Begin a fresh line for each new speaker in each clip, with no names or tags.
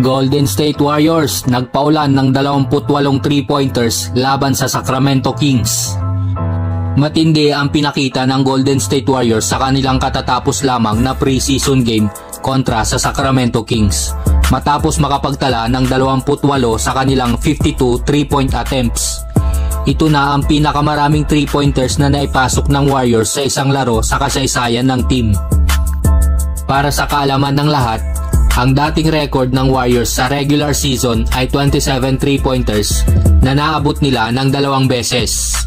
Golden State Warriors nagpaulan ng 28 3-pointers laban sa Sacramento Kings. Matindi ang pinakita ng Golden State Warriors sa kanilang katatapos lamang na preseason game kontra sa Sacramento Kings, matapos makapagtala ng 28 sa kanilang 52 3-point attempts. Ito na ang pinakamaraming 3-pointers na naipasok ng Warriors sa isang laro sa kasaysayan ng team. Para sa kaalaman ng lahat, ang dating record ng Warriors sa regular season ay 27 3-pointers na naabot nila ng 2 beses.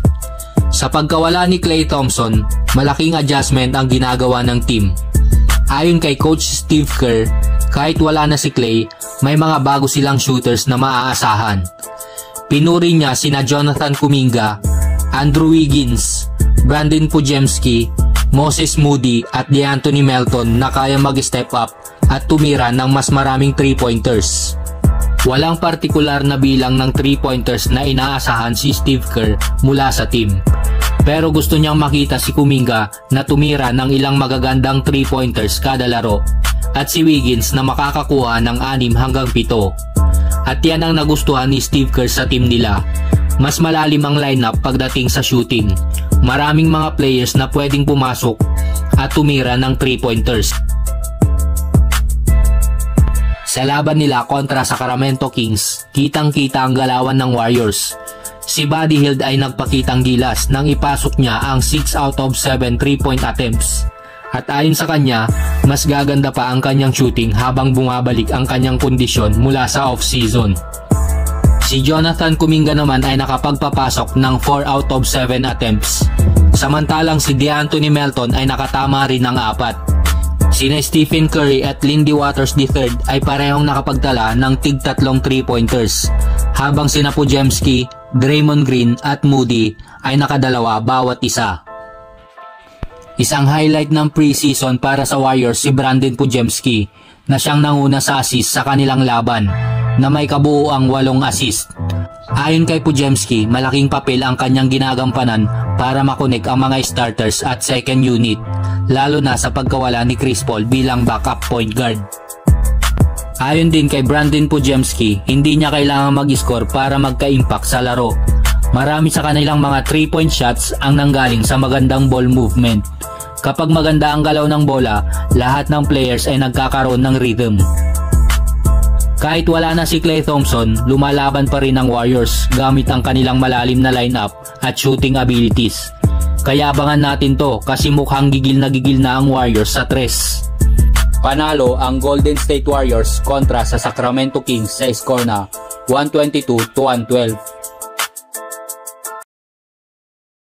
Sa pagkawala ni Klay Thompson, malaking adjustment ang ginagawa ng team. Ayon kay Coach Steve Kerr, kahit wala na si Klay, may mga bago silang shooters na maaasahan. Pinuri niya sina Jonathan Kuminga, Andrew Wiggins, Brandon Podziemski, Moses Moody at DeAnthony Melton na kaya mag-step up at tumira ng mas maraming 3-pointers. Walang partikular na bilang ng 3-pointers na inaasahan si Steve Kerr mula sa team. Pero gusto niyang makita si Kuminga na tumira ng ilang magagandang 3-pointers kada laro at si Wiggins na makakakuha ng 6 hanggang 7. At yan ang nagustuhan ni Steve Kerr sa team nila. Mas malalim ang lineup pagdating sa shooting. Maraming mga players na pwedeng pumasok at tumira ng 3-pointers. Sa laban nila kontra sa Sacramento Kings, kitang-kita ang galawan ng Warriors. Si Buddy Hield ay nagpakitang gilas nang ipasok niya ang 6 out of 7 3-point attempts. At ayon sa kanya, mas gaganda pa ang kanyang shooting habang bumabalik ang kanyang kondisyon mula sa off-season. Si Jonathan Kuminga naman ay nakapagpapasok ng 4 out of 7 attempts. Samantalang si DeAnthony Melton ay nakatama rin ng 4. Sina Stephen Curry at Lindy Waters III ay parehong nakapagtala ng tig-3 3-pointers, habang sina Podziemski, Draymond Green at Moody ay nakadalawa bawat isa. Isang highlight ng preseason para sa Warriors si Brandon Podziemski na siyang nanguna sa assist sa kanilang laban na may kabuuang 8 assist. Ayon kay Podziemski, malaking papel ang kanyang ginagampanan para makonek ang mga starters at second unit, lalo na sa pagkawala ni Chris Paul bilang backup point guard. Ayon din kay Brandon Podziemski, hindi niya kailangang mag-score para magka-impact sa laro. Marami sa kanilang mga 3-point shots ang nanggaling sa magandang ball movement. Kapag maganda ang galaw ng bola, lahat ng players ay nagkakaroon ng rhythm. Kahit wala na si Klay Thompson, lumalaban pa rin ang Warriors gamit ang kanilang malalim na lineup at shooting abilities. Kaya abangan natin to kasi mukhang gigil na ang Warriors sa 3. Panalo ang Golden State Warriors kontra sa Sacramento Kings sa score na 122-112.